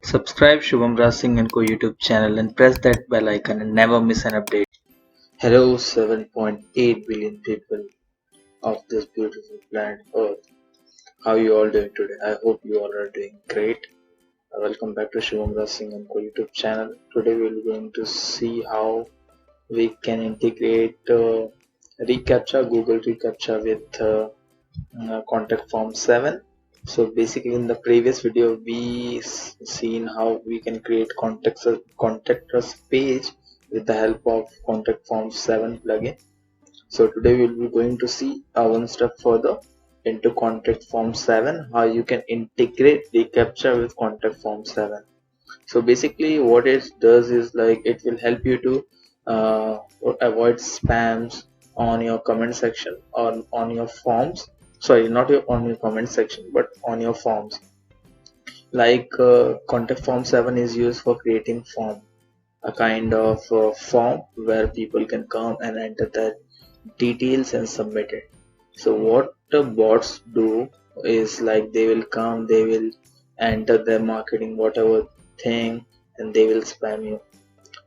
Subscribe Shubham Raj Singh and Co YouTube channel and press that bell icon and never miss an update. Hello 7.8 billion people of this beautiful planet Earth. How you all doing today? I hope you all are doing great. Welcome back to Shubham Raj Singh and Co YouTube channel. Today we're going to see how we can integrate reCAPTCHA, Google reCAPTCHA with contact form 7. So basically in the previous video we seen how we can create contact us page with the help of contact form 7 plugin. So today we'll be going to see one step further into contact form 7, how you can integrate reCAPTCHA with contact form 7. So basically what it does is like it will help you to avoid spams on your comment section or on your forms. Sorry, not on your comment section but on your forms. Like contact form 7 is used for creating form, a kind of form where people can come and enter their details and submit it. So what the bots do is like they will come, they will enter their marketing whatever thing, and they will spam you.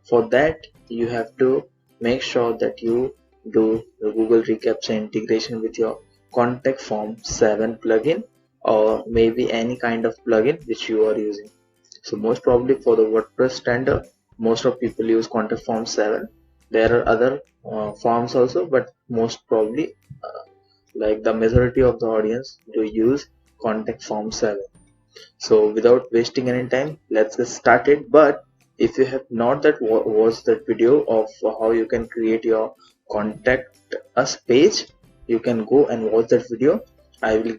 For that you have to make sure that you do the Google reCAPTCHA integration with your contact form 7 plugin, or maybe any kind of plugin which you are using. So most probably for the WordPress standard, most of people use contact form 7. There are other forms also, but most probably like the majority of the audience do use contact form 7. So without wasting any time, let's get started. But if you have not watched that video of how you can create your contact us page, you can go and watch that video. I will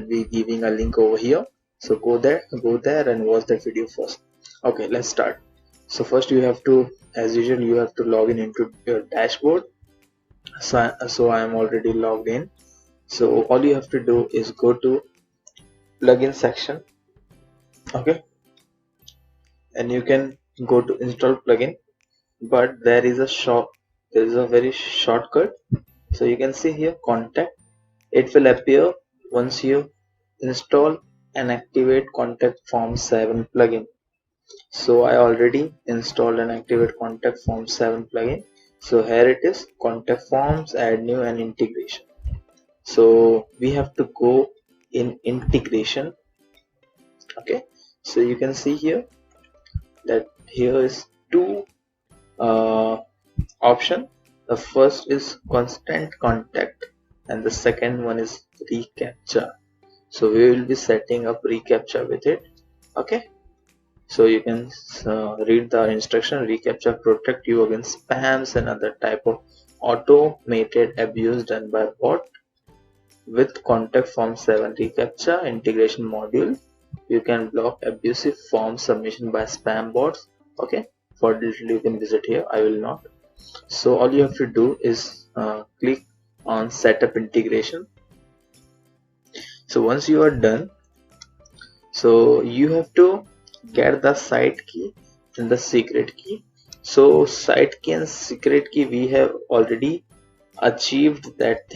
be giving a link over here. So go there and watch that video first. Okay, let's start. So first you have to, as usual, you have to log in into your dashboard. So I am already logged in. So all you have to do is go to plugin section. Okay, and you can go to install plugin, but there is a very shortcut. So you can see here contact, it will appear once you install and activate contact form 7 plugin. So I already installed and activate contact form 7 plugin. So here it is, contact forms, add new and integration. So we have to go in integration. Okay, so you can see here that here is two option. The first is constant contact and the second one is reCAPTCHA. So we will be setting up reCAPTCHA with it. Okay, so you can read the instruction. reCAPTCHA protect you against spams and other type of automated abuse done by bot. With contact form 7 reCAPTCHA integration module, you can block abusive form submission by spam bots. Okay, for detail you can visit here. I will not. So all you have to do is click on setup integration. So once you are done, so you have to get the site key and the secret key. So site key and secret key, we have already achieved that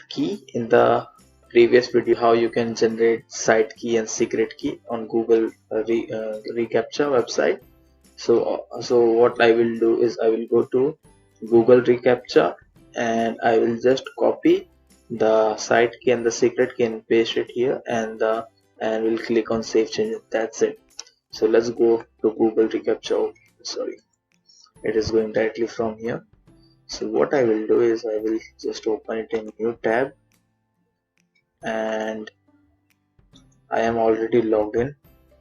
key in the previous video, how you can generate site key and secret key on Google reCAPTCHA website. So what I will do is I will go to Google reCAPTCHA and I will just copy the site key and the secret key and paste it here, and we'll click on save changes. That's it. So let's go to Google reCAPTCHA. Oh, sorry, it is going directly from here. So what I will do is I will just open it in new tab, and I am already logged in.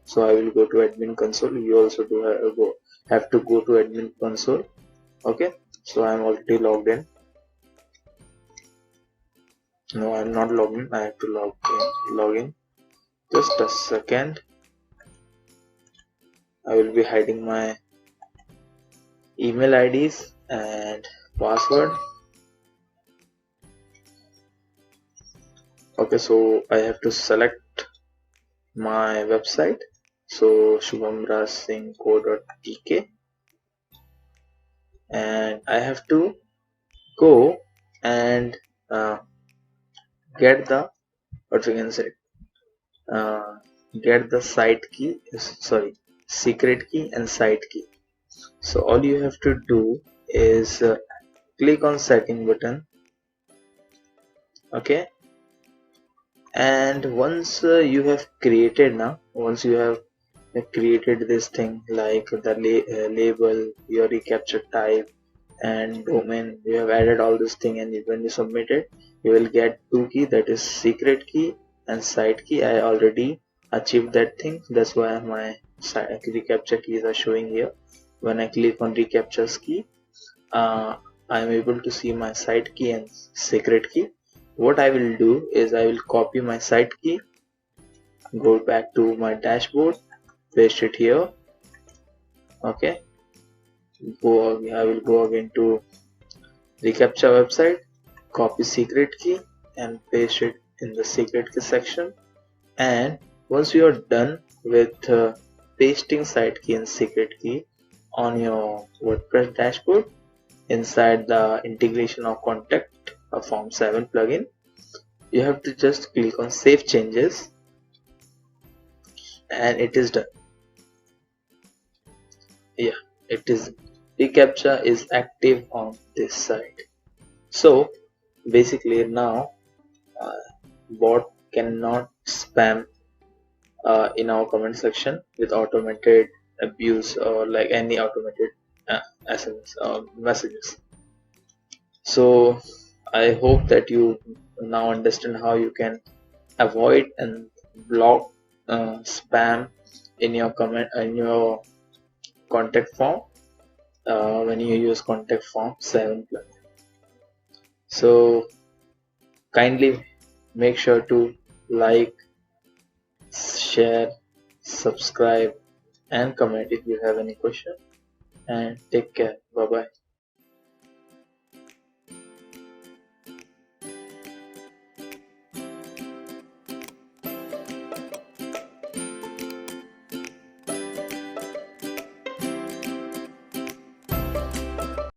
So I will go to admin console. You also have to go to admin console. Okay, so I am already logged in. No, I am not logged in. I have to log in. Just a second. I will be hiding my email IDs and password. Okay, so I have to select my website. So shubhamrajsinghco.tk, and I have to go and get the, what we can say, get the site key, sorry, secret key and site key. So all you have to do is click on setting button. Okay, and once you have created, now once you have created this thing like the label, your reCAPTCHA type and domain, you have added all this thing, and when you submit it, you will get two key, that is secret key and site key. I already achieved that thing, that's why my reCAPTCHA keys are showing here. When I click on reCAPTCHA's key, I am able to see my site key and secret key. What I will do is I will copy my site key, go back to my dashboard, paste it here. Okay, I will go again to reCAPTCHA website, copy secret key and paste it in the secret key section. And once you are done with pasting site key and secret key on your WordPress dashboard, inside the integration of contact form 7 plugin, you have to just click on save changes and it is done. Yeah, it is, reCAPTCHA is active on this site. So basically now bot cannot spam in our comment section with automated abuse or like any automated SMS messages. So I hope that you now understand how you can avoid and block spam in your contact form when you use contact form 7 plugin. So kindly make sure to like, share, subscribe and comment if you have any question, and take care. Bye bye.